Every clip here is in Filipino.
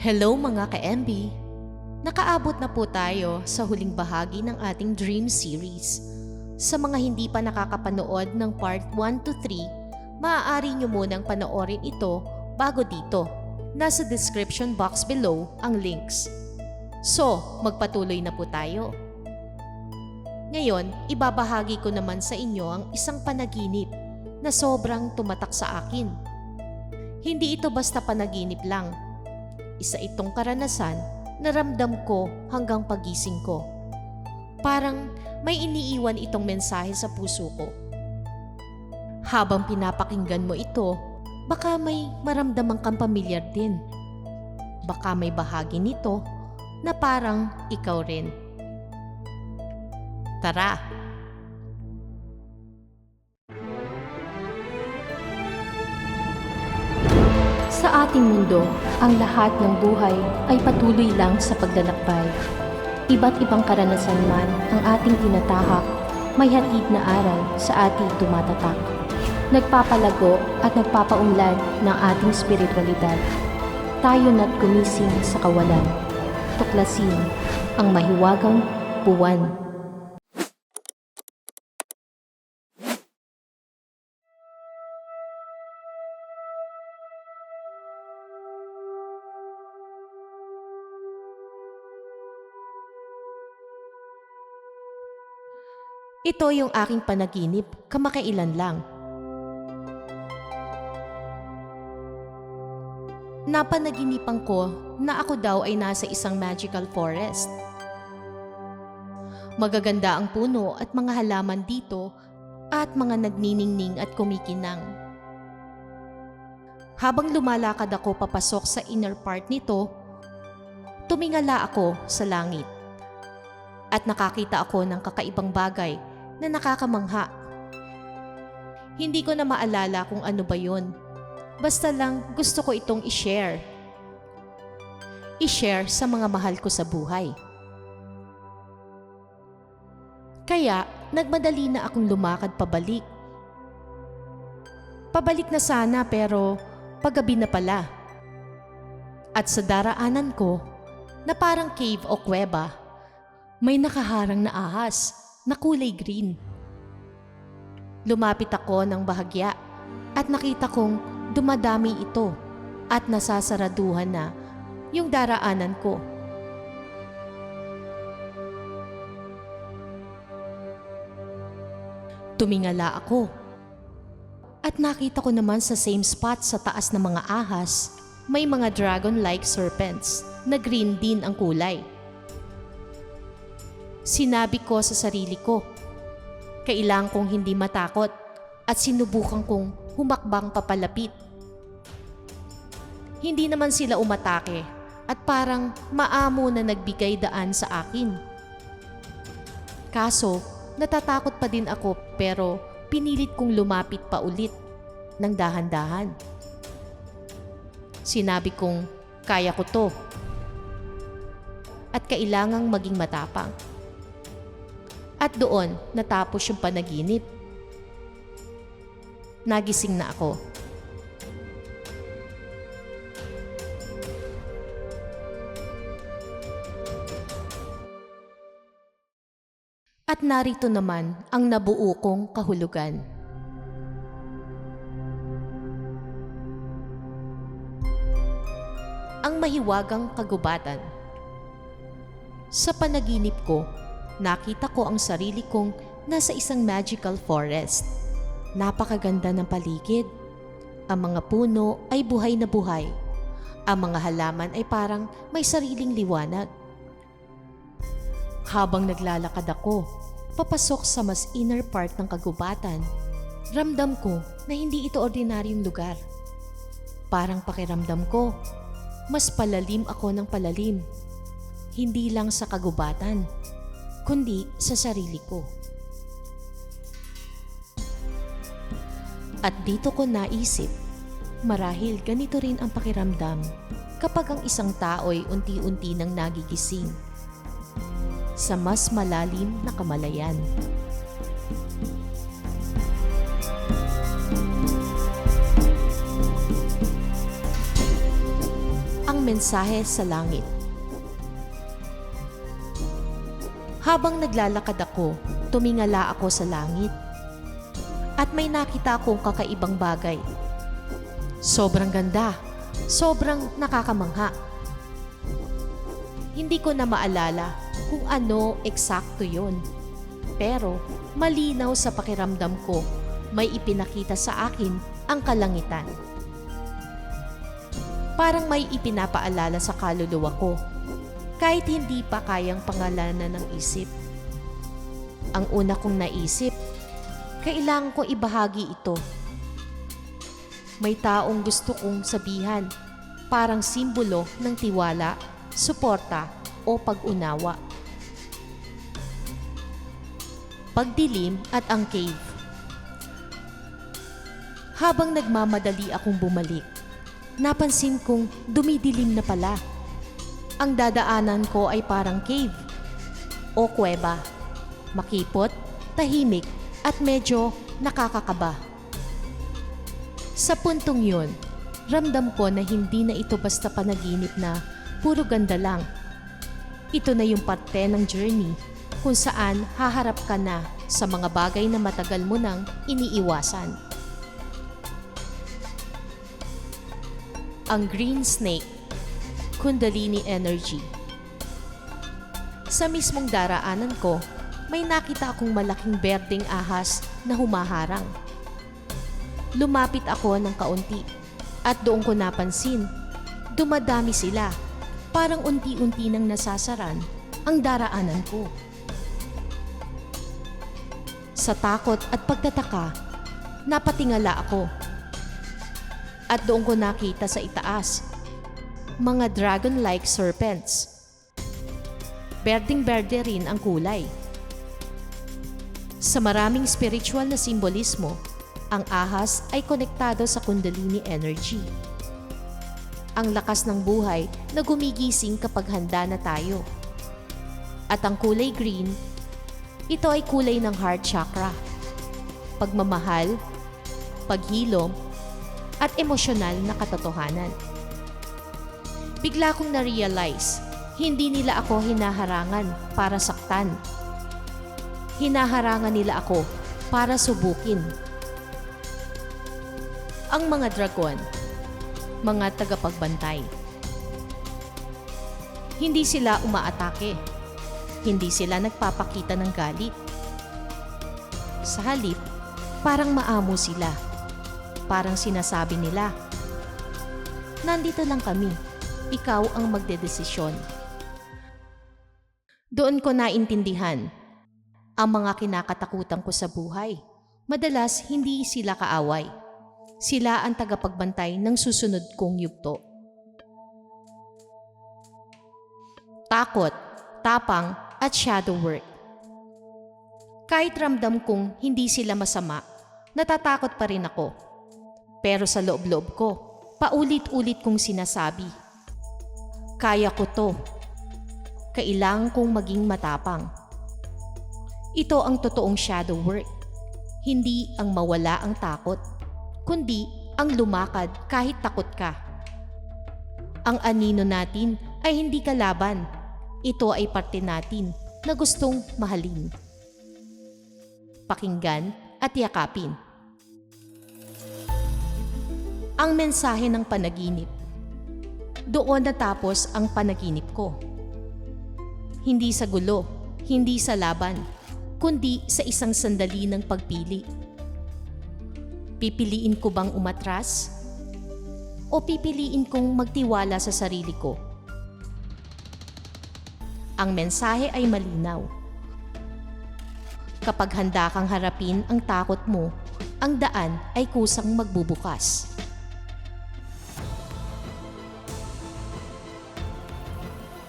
Hello mga ka-MB! Nakaabot na po tayo sa huling bahagi ng ating Dream Series. Sa mga hindi pa nakakapanood ng Part 1 to 3, maaari nyo munang panoorin ito bago dito. Nasa description box below ang links. So, magpatuloy na po tayo. Ngayon, ibabahagi ko naman sa inyo ang isang panaginip na sobrang tumatak sa akin. Hindi ito basta panaginip lang. Isa itong karanasan na ramdam ko hanggang pagising ko. Parang may iniiwan itong mensahe sa puso ko. Habang pinapakinggan mo ito, baka may maramdamang kang pamilyar din. Baka may bahagi nito na parang ikaw rin. Tara! Sa ating mundo, ang lahat ng buhay ay patuloy lang sa paglalakbay. Iba't ibang karanasan man ang ating tinatahak, may hatid na aral sa ating tumatatak. Nagpapalago at nagpapaunlad ng ating spiritualidad. Tayo na't gumising sa kawalan. Tuklasin ang mahiwagang buwan. Ito yung aking panaginip kamakailan lang. Napanaginipan ko na ako daw ay nasa isang magical forest. Magaganda ang puno at mga halaman dito at mga nagniningning at kumikinang. Habang lumalakad ako papasok sa inner part nito, tumingala ako sa langit at nakakita ako ng kakaibang bagay na nakakamangha. Hindi ko na maalala kung ano ba yun. Basta lang gusto ko itong i-share. I-share sa mga mahal ko sa buhay. Kaya nagmadali na akong lumakad pabalik. Pabalik na sana pero paggabi na pala. At sa daraanan ko na parang cave o kuweba, may nakaharang na ahas na kulay green. Lumapit ako ng bahagya at nakita kong dumadami ito at nasasaraduhan na yung daraanan ko. Tumingala ako at nakita ko naman sa same spot sa taas ng mga ahas, may mga dragon-like serpents na green din ang kulay. Sinabi ko sa sarili ko, kailangan kong hindi matakot at sinubukan kong humakbang papalapit. Hindi naman sila umatake at parang maamo na nagbigay daan sa akin. Kaso, natatakot pa din ako pero pinilit kong lumapit pa ulit ng dahan-dahan. Sinabi kong kaya ko to at kailangang maging matapang. At doon natapos yung panaginip. Nagising na ako. At narito naman ang nabuo kong kahulugan. Ang mahiwagang kagubatan. Sa panaginip ko, nakita ko ang sarili kong nasa isang magical forest. Napakaganda ng paligid. Ang mga puno ay buhay na buhay. Ang mga halaman ay parang may sariling liwanag. Habang naglalakad ako, papasok sa mas inner part ng kagubatan, ramdam ko na hindi ito ordinaryong lugar. Parang pakiramdam ko, mas palalim ako ng palalim. Hindi lang sa kagubatan, kundi sa sarili ko. At dito ko naisip, marahil ganito rin ang pakiramdam kapag ang isang tao'y unti-unti nang nagigising sa mas malalim na kamalayan. Ang Ang mensahe sa langit. Habang naglalakad ako, tumingala ako sa langit. At may nakita akong kakaibang bagay. Sobrang ganda, sobrang nakakamangha. Hindi ko na maalala kung ano eksakto yon. Pero malinaw sa pakiramdam ko, may ipinakita sa akin ang kalangitan. Parang may ipinapaalala sa kaluluwa ko, kahit hindi pa kayang pangalanan ng isip. Ang una kong naisip, kailangan ko ibahagi ito. May taong gusto kong sabihan, parang simbolo ng tiwala, suporta o pag-unawa. Pagdilim at ang cave. Habang nagmamadali akong bumalik, napansin kong dumidilim na pala. Ang dadaanan ko ay parang cave o kuweba. Makipot, tahimik at medyo nakakakaba. Sa puntong yun, ramdam ko na hindi na ito basta panaginip na puro ganda lang. Ito na yung parte ng journey kung saan haharap ka na sa mga bagay na matagal mo nang iniiwasan. Ang green snake, Kundalini energy. Sa mismong daraanan ko, may nakita akong malaking berdeng ahas na humaharang. Lumapit ako ng kaunti at doon ko napansin, dumadami sila, parang unti-unti nang nasasaran ang daraanan ko. Sa takot at pagtataka, napatingala ako. At doon ko nakita sa itaas, mga dragon-like serpents. Berdeng-berde rin ang kulay. Sa maraming spiritual na simbolismo, ang ahas ay konektado sa Kundalini energy. Ang lakas ng buhay na gumigising kapag handa na tayo. At ang kulay green, ito ay kulay ng heart chakra. Pagmamahal, paghilom, at emosyonal na katotohanan. Bigla kong na-realize, hindi nila ako hinaharangan para saktan. Hinaharangan nila ako para subukin. Ang mga dragon, mga tagapagbantay. Hindi sila umaatake. Hindi sila nagpapakita ng galit. Sa halip, parang maamo sila. Parang sinasabi nila, nandito lang kami, ikaw ang magdedesisyon. Doon ko naintindihan, ang mga kinakatakutan ko sa buhay, madalas hindi sila kaaway. Sila ang tagapagbantay ng susunod kong yugto. Takot, tapang at shadow work. Kahit ramdam kong hindi sila masama, natatakot pa rin ako. Pero sa loob-loob ko, paulit-ulit kong sinasabi, kaya ko to. Kailangan kong maging matapang. Ito ang totoong shadow work. Hindi ang mawala ang takot, kundi ang lumakad kahit takot ka. Ang anino natin ay hindi kalaban. Ito ay parte natin na gustong mahalin. Pakinggan at yakapin. Ang mensahe ng panaginip. Doon natapos ang panaginip ko. Hindi sa gulo, hindi sa laban, kundi sa isang sandali ng pagpili. Pipiliin ko bang umatras? O pipiliin kong magtiwala sa sarili ko? Ang mensahe ay malinaw. Kapag handa kang harapin ang takot mo, ang daan ay kusang magbubukas.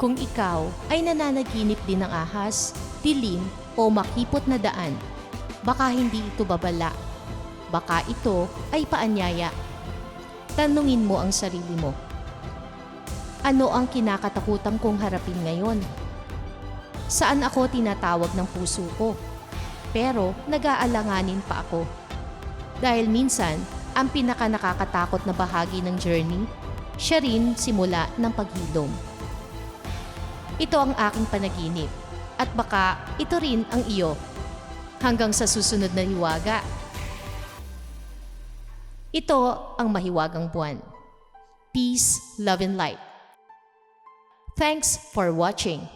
Kung ikaw ay nananaginip din ng ahas, dilim o makipot na daan, baka hindi ito babala. Baka ito ay paanyaya. Tanungin mo ang sarili mo. Ano ang kinakatakutan kong harapin ngayon? Saan ako tinatawag ng puso ko? Pero nag-aalanganin pa ako. Dahil minsan, ang pinaka nakakatakot na bahagi ng journey siya rin simula ng paghilom. Ito ang aking panaginip at baka ito rin ang iyo. Hanggang sa susunod na hiwaga. Ito ang mahiwagang buwan. Peace, love, and light. Thanks for watching.